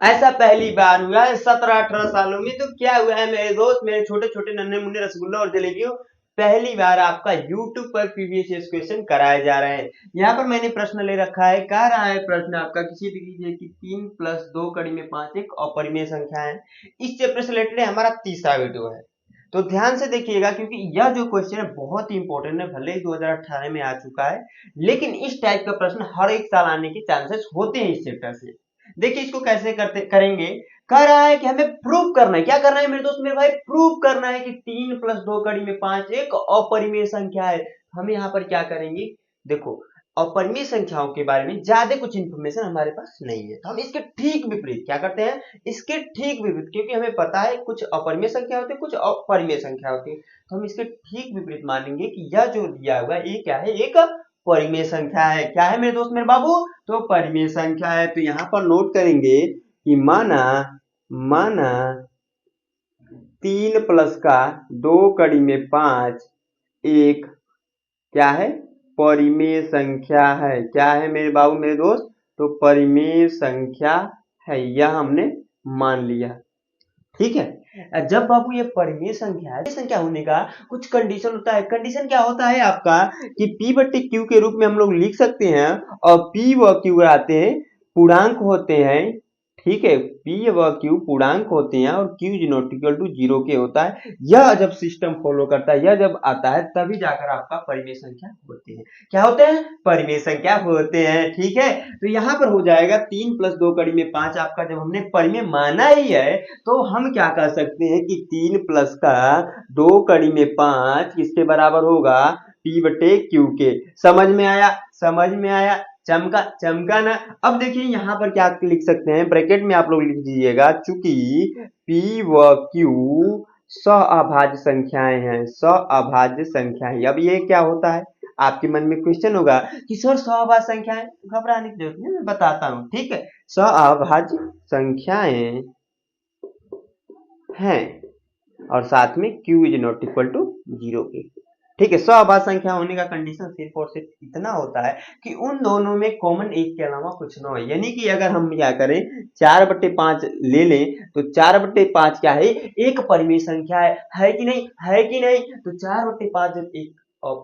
ऐसा पहली बार हुआ है 17-18 सालों में। तो क्या हुआ है मेरे दोस्त, मेरे छोटे छोटे नन्हे मुन्ने रसगुल्ला और जलेबियों, पहली बार आपका YouTube पर प्रीवियस क्वेश्चन कराए जा रहे हैं। यहाँ पर मैंने प्रश्न ले रखा है, कह रहा है प्रश्न आपका, किसी भी कीजिए कि 3 + 2 कड़ी में 5 एक अपरिमेय संख्या है। इस चैप्टर से रिलेटेड हमारा तीसरा वीडियो है, तो ध्यान से देखिएगा, क्योंकि यह जो क्वेश्चन है बहुत ही इंपॉर्टेंट है। भले ही 2018 में आ चुका है, लेकिन इस टाइप का प्रश्न हर एक साल आने के चांसेस होते हैं इस चैप्टर से। देखिए इसको कैसे करेंगे। कह रहा है कि हमें प्रूव करना है, क्या करना है मेरे दोस्त मेरे भाई, प्रूव करना है कि 3 + 2 कड़ी में 5 एक अपरिमेय संख्या है। हम यहाँ पर क्या करेंगे, देखो अपरिमेय संख्याओं के बारे में ज्यादा कुछ इंफॉर्मेशन हमारे पास नहीं है, तो हम इसके ठीक विपरीत क्या करते हैं, इसके ठीक विपरीत, क्योंकि हमें पता है कुछ अपरिमेय संख्या होती है कुछ अपरिमेय संख्या होती है, तो हम इसके ठीक विपरीत मानेंगे कि यह जो दिया हुआ है ये क्या है, एक परिमेय संख्या है। क्या है मेरे दोस्त मेरे बाबू, तो परिमेय संख्या है। तो यहाँ पर नोट करेंगे कि माना 3 + का 2 कड़ी में 5 एक क्या है, परिमेय संख्या है। क्या है मेरे बाबू मेरे दोस्त, तो परिमेय संख्या है, यह हमने मान लिया। ठीक है, जब बाबू ये परिमेय संख्या है, संख्या होने का कुछ कंडीशन होता है। कंडीशन क्या होता है आपका कि P/Q के रूप में हम लोग लिख सकते हैं, और P व Q आते हैं पूर्णांक होते हैं। ठीक है, P व Q पूर्णांक होते हैं और Q ≠ 0 के होता है। यह जब सिस्टम फॉलो करता है, यह जब आता है, तभी जाकर आपका परिमेय संख्या होते हैं। क्या होते हैं, परिमेय संख्या होते हैं। ठीक है, तो यहाँ पर हो जाएगा 3 + 2 कड़ी में 5 आपका जब हमने परिमेय माना ही है, तो हम क्या कर सकते हैं कि 3 + का 2 कड़ी में 5 किसके बराबर होगा, P/Q के। समझ में आया, समझ में आया, चमका चमका ना। अब देखिए यहाँ पर क्या लिख सकते हैं, ब्रैकेट में आप लोग लिख दीजिएगा, चूंकि P व Q सअभाज्य संख्याएं हैं, सअभाज्य संख्याएं। अब ये क्या होता है, आपके मन में क्वेश्चन होगा कि सर सअभाज्य संख्याएं, घबराने की जरूरत नहीं, मैं बताता हूँ। ठीक है, सअभाज्य संख्याएं हैं और साथ में Q = 0 के। ठीक है, सअभाज्य संख्या होने का कंडीशन सिर्फ और सिर्फ इतना होता है कि उन दोनों में कॉमन एक के अलावा कुछ ना हो। यानी कि अगर हम क्या करें 4/5 ले लें, तो 4/5 क्या है, एक परिमेय संख्या है कि नहीं, है कि नहीं। तो 4/5 जब एक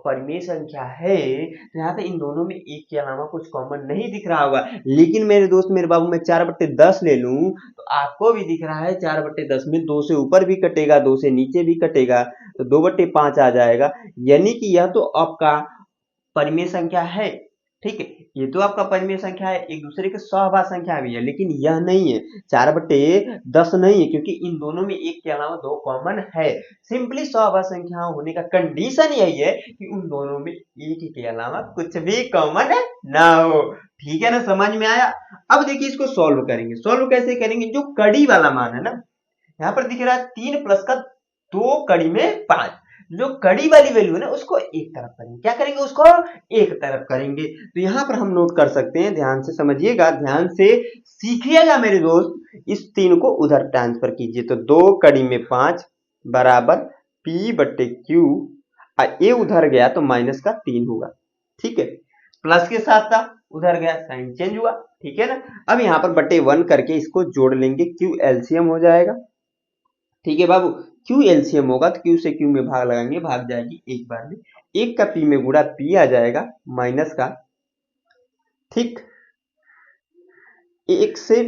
परिमेय संख्या है, तो यहाँ पे इन दोनों में एक के अलावा कुछ कॉमन नहीं दिख रहा होगा। लेकिन मेरे दोस्त मेरे बाबू मैं 4/10 ले लूं, तो आपको भी दिख रहा है 4/10 में 2 से ऊपर भी कटेगा 2 से नीचे भी कटेगा, तो 2/5 आ जाएगा। यानी कि यह तो आपका परिमेय संख्या है। ठीक है, ये तो आपका परिमेय संख्या है, एक दूसरे के सहभाज्य संख्या भी है, लेकिन यह नहीं है, 4/10 नहीं है, क्योंकि इन दोनों में एक के अलावा 2 कॉमन है। सिंपली सहभाज्य संख्या होने का कंडीशन यही है कि उन दोनों में एक के अलावा कुछ भी कॉमन ना हो। ठीक है ना, समझ में आया। अब देखिए इसको सॉल्व करेंगे। सॉल्व कैसे करेंगे, जो कड़ी वाला मान है ना, यहाँ पर दिख रहा है 3 + का 2 कड़ी में 5, जो कड़ी वाली वैल्यू है ना उसको एक तरफ करेंगे। क्या करेंगे, उसको एक तरफ करेंगे। तो यहाँ पर हम नोट कर सकते हैं, ध्यान से समझिएगा, ध्यान से सीखिएगा मेरे दोस्त। इस 3 को उधर ट्रांसफर कीजिए, तो 2 कड़ी में 5 बराबर P/Q, ये उधर गया तो -3 होगा। ठीक है, प्लस के साथ था, उधर गया साइन चेंज हुआ। ठीक है ना, अब यहाँ पर /1 करके इसको जोड़ लेंगे, Q LCM हो जाएगा। ठीक है बाबू, Q LCM होगा तो Q से Q में भाग लगाएंगे, भाग जाएगी एक बार में, एक का P में गुणा P आ जाएगा माइनस का। ठीक, एक से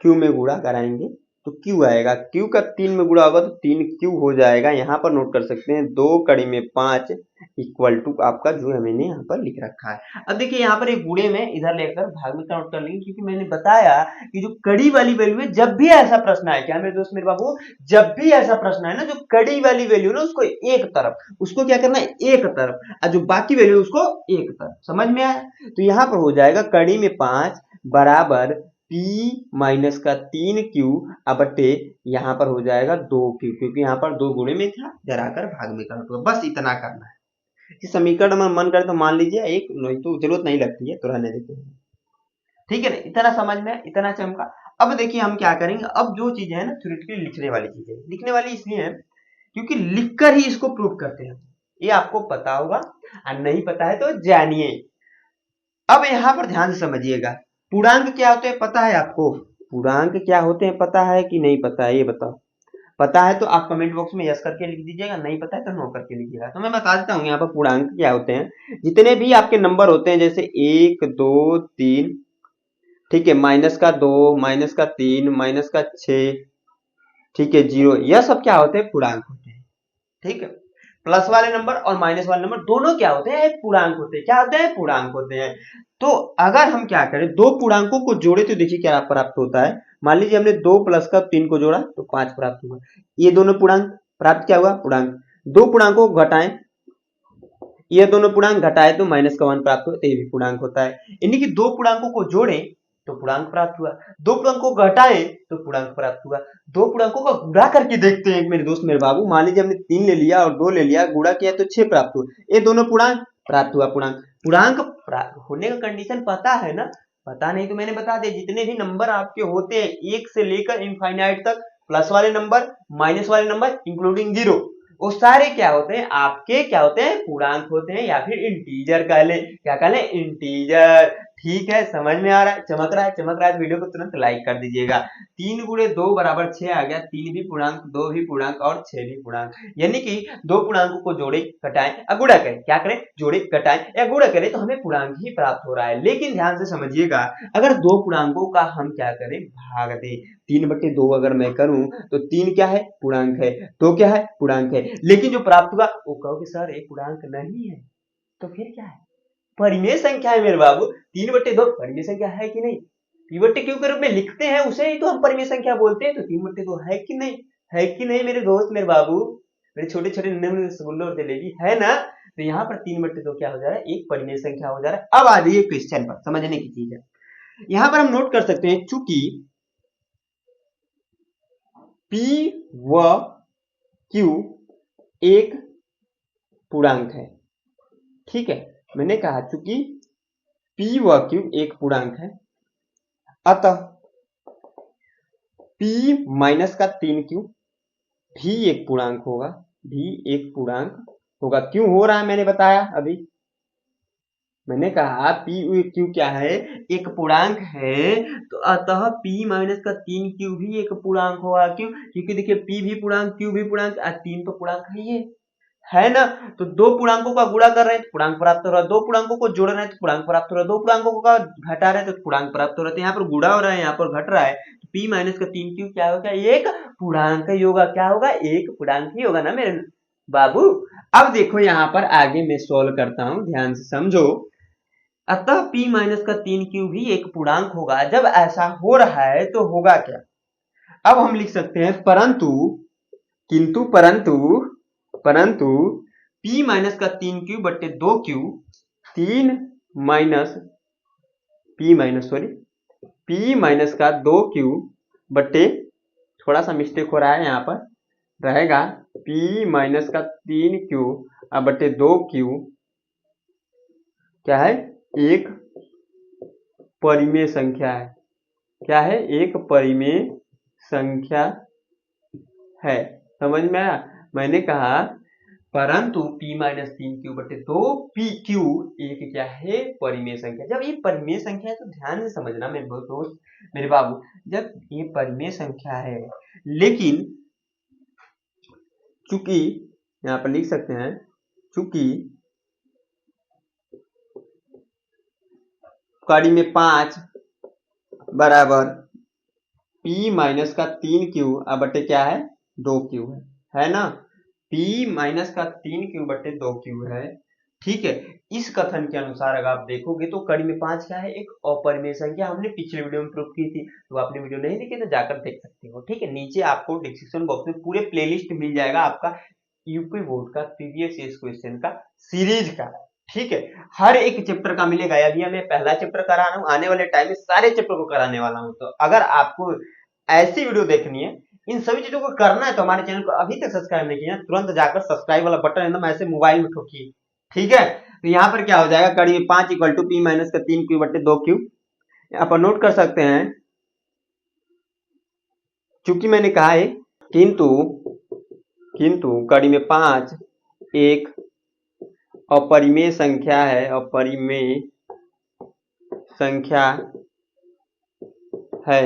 Q में गुणा कराएंगे तो Q आएगा, Q का 3 में गुणा होगा तो 3Q हो जाएगा। यहाँ पर नोट कर सकते हैं 2 कड़ी में 5 इक्वल टू आपका जो है मैंने यहाँ पर लिख रखा है। अब देखिए यहाँ पर एक गुणे में इधर लेकर भाग में नोट कर लेंगे, क्योंकि मैंने बताया कि जो कड़ी वाली वैल्यू है, जब भी ऐसा प्रश्न आए, क्या मेरे दोस्त मेरे बाबू, जब भी ऐसा प्रश्न है ना, जो कड़ी वाली वैल्यू ना उसको एक तरफ, उसको क्या करना है एक तरफ, और जो बाकी वैल्यू उसको एक तरफ। समझ में आया। तो यहाँ पर हो जाएगा कड़ी में 5 बराबर P माइनस का 3Q बटे यहाँ पर हो जाएगा 2Q, क्योंकि यहाँ पर 2 गुणे में था, जराकर भाग में कर दो, बस इतना करना है। इस समीकरण में मन करे तो मान लीजिए एक, नहीं तो जरूरत नहीं लगती है, तो रहने देते हैं। ठीक है ना, इतना समझ में, इतना चमका। अब देखिए हम क्या करेंगे, अब जो चीजें है ना थ्योरेटिकली लिखने वाली चीजें, लिखने वाली इसलिए है क्योंकि लिखकर ही इसको प्रूव करते हैं। ये आपको पता होगा, और नहीं पता है तो जानिए। अब यहाँ पर ध्यान से समझिएगा, पूर्णांक क्या होते हैं पता है आपको, पूर्णांक क्या होते हैं पता है कि नहीं पता है, ये बताओ। पता है तो आप कमेंट बॉक्स में यस करके लिख दीजिएगा, नहीं पता है तो नो करके लिखिएगा। तो मैं बता देता हूँ यहाँ पर पूर्णांक क्या होते हैं। जितने भी आपके नंबर होते हैं, जैसे 1 2 3, ठीक है, -2, -3, -6, ठीक है, 0, यह सब क्या होते हैं? पूर्णांक होते हैं। ठीक है, प्लस वाले नंबर और माइनस वाले नंबर दोनों क्या होते हैं? पूर्णांक होते हैं। क्या होते हैं? पूर्णांक होते हैं। तो अगर हम क्या करें, दो पूर्णांकों को जोड़े तो देखिए क्या प्राप्त होता है। मान लीजिए हमने 2 प्लस का 3 को जोड़ा तो 5 प्राप्त हुआ। ये दोनों पूर्णांक प्राप्त क्या हुआ? पूर्णांक। दो पूर्णांकों को घटाएं, ये दोनों पूर्णांक घटाए तो -1 प्राप्त हुआ, तो ये भी पूर्णांक होता है। यानी कि दो पूर्णांकों को जोड़े तो पूर्णांक प्राप्त हुआ, दो पूर्णांकों को घटाए तो पूर्णांक प्राप्त हुआ। दो पूर्णांकों का गुणा करके देखते हैं मेरे दोस्त मेरे बाबू। मान लीजिए हमने 3 ले लिया और 2 ले लिया, गुणा किया तो 6 प्राप्त हुआ। ये दोनों पूर्णांक प्राप्त हुआ। पूर्णांक पूर्णांक होने का कंडीशन पता है ना? पता नहीं तो मैंने बता दिया। जितने भी नंबर आपके होते हैं 1 से लेकर इनफाइनाइट तक, प्लस वाले नंबर, माइनस वाले नंबर, इंक्लूडिंग 0, वो सारे क्या होते हैं? आपके क्या होते हैं? पूर्णांक होते हैं, या फिर इंटीजर कह ले। क्या कह ले? इंटीजर। ठीक है, समझ में आ रहा है? चमक रहा है? चमक रहा है तो वीडियो को तुरंत लाइक कर दीजिएगा। 3 गुणे 2 बराबर 6 आ गया। 3 भी पूर्णांक, 2 भी पूर्णांक और 6 भी पूर्णांक। यानी कि दो पूर्णांकों को जोड़े, घटाएं या गुणा करें। क्या करें? जोड़े, घटाएं या गुणा करें तो हमें पूर्णांक ही प्राप्त हो रहा है। लेकिन ध्यान से समझिएगा, अगर दो पूर्णांकों का हम क्या करें? भाग दें। 3/2 अगर मैं करूं तो 3 क्या है? पूर्णांक है। 2 क्या है? पूर्णांक है। लेकिन जो प्राप्त हुआ वो कहोगे सर एक पूर्णांक नहीं है, तो फिर क्या है? परिमेय संख्या है मेरे बाबू। 3/2 परिमेय संख्या है कि नहीं? p/q के रूप में लिखते हैं, उसे ही तो हम परिमेय संख्या बोलते हैं। तो 3/2 है कि नहीं? है कि नहीं मेरे दोस्त मेरे बाबू, मेरे छोटे छोटे नन्हे रसगुल्ले और जलेबी, है ना? तो यहाँ पर 3/2 क्या हो जा रहा है? एक परिमेय संख्या हो जा रहा है। अब आ जाइए क्वेश्चन पर, समझने की चीज है। यहाँ पर हम नोट कर सकते हैं, चूंकि p व q एक पूर्णांक है। ठीक है, मैंने कहा चूंकि p व q एक पूर्णांक है, अतः p माइनस का 3q भी एक पूर्णांक होगा। भी एक पूर्णांक होगा। क्यों हो रहा है मैंने बताया अभी। मैंने कहा p q क्या है? एक पूर्णांक है, तो अतः p माइनस का 3q भी एक पूर्णांक होगा। क्यों? क्योंकि देखिए p भी पूर्णांक, q भी पूर्णांक, 3 तो पूर्णांक है ना? तो दो पूर्णांकों का गुणा कर रहे हैं तो पूर्णांक प्राप्त हो रहा है, दो पूर्णांकों को जोड़ रहे हैं तो पूर्णांक प्राप्त हो रहा है, दो पूर्णांकों का घटा रहे हैं तो पूर्णांक प्राप्त हो रहा है। तो यहाँ पर गुणा हो रहा है, यहाँ पर घट रहा है, तो p माइनस का 3q क्या होगा? एक पूर्णांक ही होगा। क्या होगा? एक पूर्णांक ही होगा ना मेरे बाबू। अब देखो यहाँ पर आगे मैं सोल्व करता हूँ, ध्यान से समझो। अतः p माइनस का 3q भी एक पूर्णांक होगा। जब ऐसा हो रहा है तो होगा क्या? अब हम लिख सकते हैं परंतु, किंतु, परंतु, परंतु p माइनस का 3q बट्टे 2q, 3 minus p minus sorry p minus का 2q बट्टे, थोड़ा सा मिस्टेक हो रहा है यहाँ पर, रहेगा p माइनस का 3q बट्टे 2q क्या है? एक परिमेय संख्या है। क्या है? एक परिमेय संख्या है। समझ में आया? मैंने कहा परंतु p माइनस 3q बटे 2pq एक क्या है? परिमेय संख्या। जब ये परिमेय संख्या है तो ध्यान से समझना मेरे दोस्त मेरे बाबू, जब ये परिमेय संख्या है, लेकिन चूंकि यहाँ पर लिख सकते हैं, चूंकि कड़ी में 5 बराबर p माइनस का 3q बटे क्या है? 2q है ना? p माइनस का 3q बटे 2q है। ठीक है, इस कथन के अनुसार अगर आप देखोगे तो कड़ी में 5 क्या है? एक अपरिमेय संख्या। हमने पिछले वीडियो में प्रूफ की थी, तो आपने वीडियो नहीं देखी तो जाकर देख सकते हो। ठीक है, नीचे आपको डिस्क्रिप्शन बॉक्स में पूरे प्लेलिस्ट मिल जाएगा आपका यूपी बोर्ड का प्रीवियस क्वेश्चन का सीरीज का। ठीक है, हर एक चैप्टर का मिलेगा। अभी मैं पहला चैप्टर करा रहा हूँ, आने वाले टाइम में सारे चैप्टर को कराने वाला हूँ। तो अगर आपको ऐसी वीडियो देखनी है, इन सभी चीजों को करना है, तो हमारे चैनल को अभी तक सब्सक्राइब नहीं किया, तुरंत जाकर सब्सक्राइब वाला बटन एकदम ऐसे मोबाइल में ठोकिए। ठीक है, तो यहाँ पर क्या हो जाएगा? कड़ी में 5 इक्वल टू p माइनस का 3q बटे 2q। यहाँ पर नोट कर सकते हैं, चूंकि मैंने कहा है किंतु, किंतु कड़ी में 5 एक अपरिमेय संख्या है। अपरिमेय संख्या है,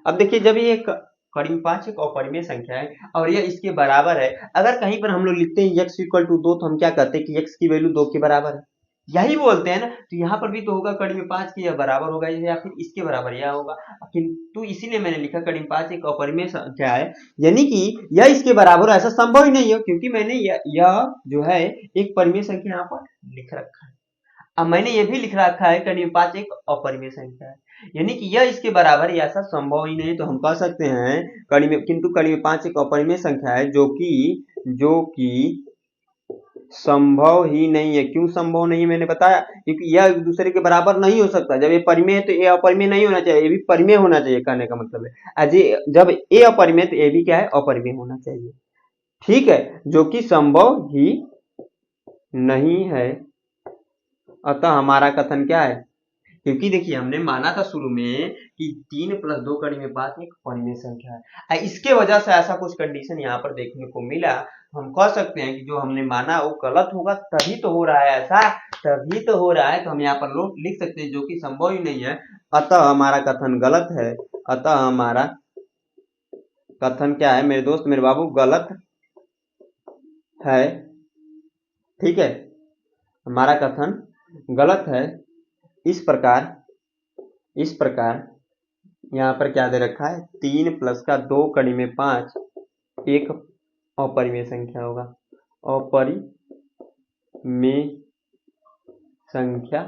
अब देखिए जब ये कड़ी में 5 एक अपरिमेय संख्या है और यह इसके बराबर है, अगर कहीं पर हम लोग लिखते हैं x इक्वल टू 2 तो हम क्या कहते हैं कि x की वैल्यू 2 के बराबर है, यही बोलते हैं ना। तो यहाँ पर भी तो होगा कड़ी में 5 की, यह बराबर होगा या फिर इसके बराबर यह होगा, किंतु इसीलिए मैंने लिखा कड़ी में 5 एक अपरिमेय संख्या है, यानी कि यह इसके बराबर है, ऐसा संभव ही नहीं है क्योंकि मैंने यह जो है एक परिमेय संख्या यहाँ पर लिख रखा है। अब मैंने ये भी लिख रखा है कड़ी में 5 एक अपरिमेय संख्या है, यानी कि यह इसके बराबर है, ऐसा संभव ही नहीं। तो हम कह सकते हैं कड़ी में, किंतु कड़ी में 5 एक अपरिमेय संख्या है जो कि संभव ही नहीं है। क्यों संभव नहीं, मैंने बताया, क्योंकि यह एक दूसरे के बराबर नहीं हो सकता। जब ये परिमेय है तो ये अपरिमेय नहीं होना चाहिए, ये भी परिमेय होना चाहिए, कहने का मतलब है जब ये अपरिमेय तो ये भी क्या है, अपरिमेय होना चाहिए। ठीक है, जो कि संभव ही नहीं है। अतः हमारा कथन क्या है, क्योंकि देखिए हमने माना था शुरू में कि 3 प्लस 2 कड़ी में 5 एक परिमेय संख्या है, इसके वजह से ऐसा कुछ कंडीशन यहाँ पर देखने को मिला। हम कह सकते हैं कि जो हमने माना वो गलत होगा, तभी तो हो रहा है ऐसा, तभी तो हो रहा है। तो हम यहाँ पर लोग लिख सकते हैं जो कि संभव ही नहीं है, अतः हमारा कथन गलत है। अतः हमारा कथन क्या है मेरे दोस्त मेरे बाबू, गलत है। ठीक है, हमारा कथन गलत है। इस प्रकार यहाँ पर क्या दे रखा है, 3 प्लस का 2 कड़ी में 5 एक अपरिमेय संख्या होगा, अपरिमेय संख्या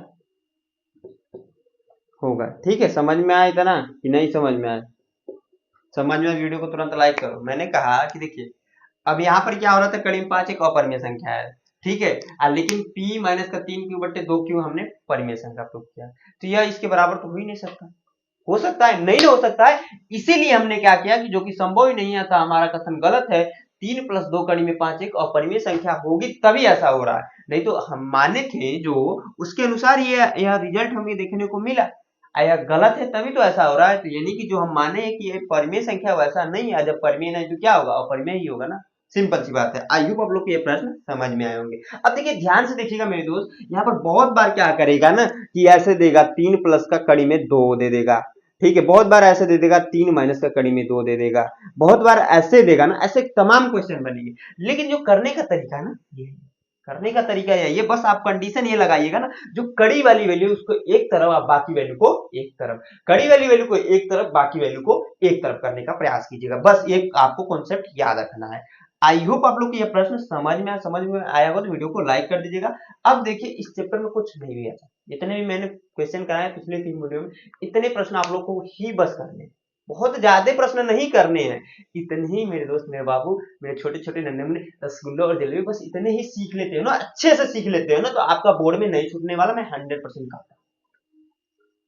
होगा। ठीक है, समझ में आया इतना कि नहीं समझ में आया? समझ में वीडियो को तुरंत लाइक करो। मैंने कहा कि देखिए अब यहाँ पर क्या हो रहा था, कड़ी में 5 एक अपरिमेय संख्या है, ठीक है, लेकिन p माइनस का 3 क्यू बटे 2 क्यू हमने परिमेय संख्या प्रूव किया, तो यह इसके बराबर तो हो ही नहीं सकता। हो सकता है? नहीं हो सकता है। इसीलिए हमने क्या किया कि जो कि संभव ही नहीं है, था हमारा कथन गलत है। 3 प्लस 2 कड़ी में 5 एक अपरिमेय संख्या होगी तभी ऐसा हो रहा है, नहीं तो हम माने थे जो उसके अनुसार यह रिजल्ट हमें देखने को मिला। यह गलत है तभी तो ऐसा हो रहा है। तो यानी कि जो हम माने कि ये परिमेय संख्या वैसा नहीं है, जब परिमेय नहीं तो क्या होगा, अपरिमेय ही होगा ना। सिंपल सी बात है। आई होप आप लोग को ये प्रश्न समझ में आए होंगे। अब देखिए ध्यान से देखिएगा मेरे दोस्त, यहाँ पर बहुत बार क्या करेगा ना कि ऐसे देगा 3 प्लस का कड़ी में 2 दे देगा, ठीक है, बहुत बार ऐसे दे देगा 3 माइनस का कड़ी में 2 दे देगा, बहुत बार ऐसे देगा ना, ऐसे तमाम क्वेश्चन बनेंगे। लेकिन जो करने का तरीका है ना, ये करने का तरीका ये बस आप कंडीशन ये लगाइएगा ना, जो कड़ी वाली वैल्यू उसको एक तरफ, आप बाकी वैल्यू को एक तरफ, कड़ी वाली वैल्यू को एक तरफ, बाकी वैल्यू को एक तरफ करने का प्रयास कीजिएगा। बस ये आपको कॉन्सेप्ट याद रखना है। आई होप आप लोग को ये प्रश्न समझ में आया होगा, तो वीडियो को लाइक कर दीजिएगा। अब देखिए इस चैप्टर में कुछ नहीं भी आता, जितने भी मैंने क्वेश्चन कराए पिछले 3 वीडियो में, इतने प्रश्न आप लोग को ही बस करने हैं, बहुत ज्यादा प्रश्न नहीं करने हैं। इतने ही मेरे दोस्त मेरे बाबू मेरे छोटे छोटे नन्हे मुन्ने रसगुल्ले और जलेबी, बस इतने ही सीख लेते हो ना, अच्छे से सीख लेते हो ना, तो आपका बोर्ड में नहीं छूटने वाला, मैं 100% कहता हूँ।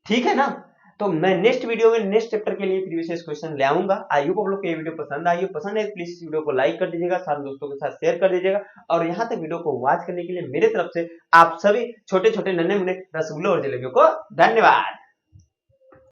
ठीक है ना। तो मैं नेक्स्ट वीडियो में नेक्स्ट चैप्टर के लिए प्रीवियस क्वेश्चन ले आऊंगा। आई होप आप लोग को ये वीडियो पसंद आई हो, पसंद है प्लीज इस वीडियो को लाइक कर दीजिएगा, सारे दोस्तों के साथ शेयर कर दीजिएगा, और यहाँ तक वीडियो को वॉच करने के लिए मेरे तरफ से आप सभी छोटे छोटे नन्हे मुन्ने रसगुल्ले और जलेबियों को धन्यवाद।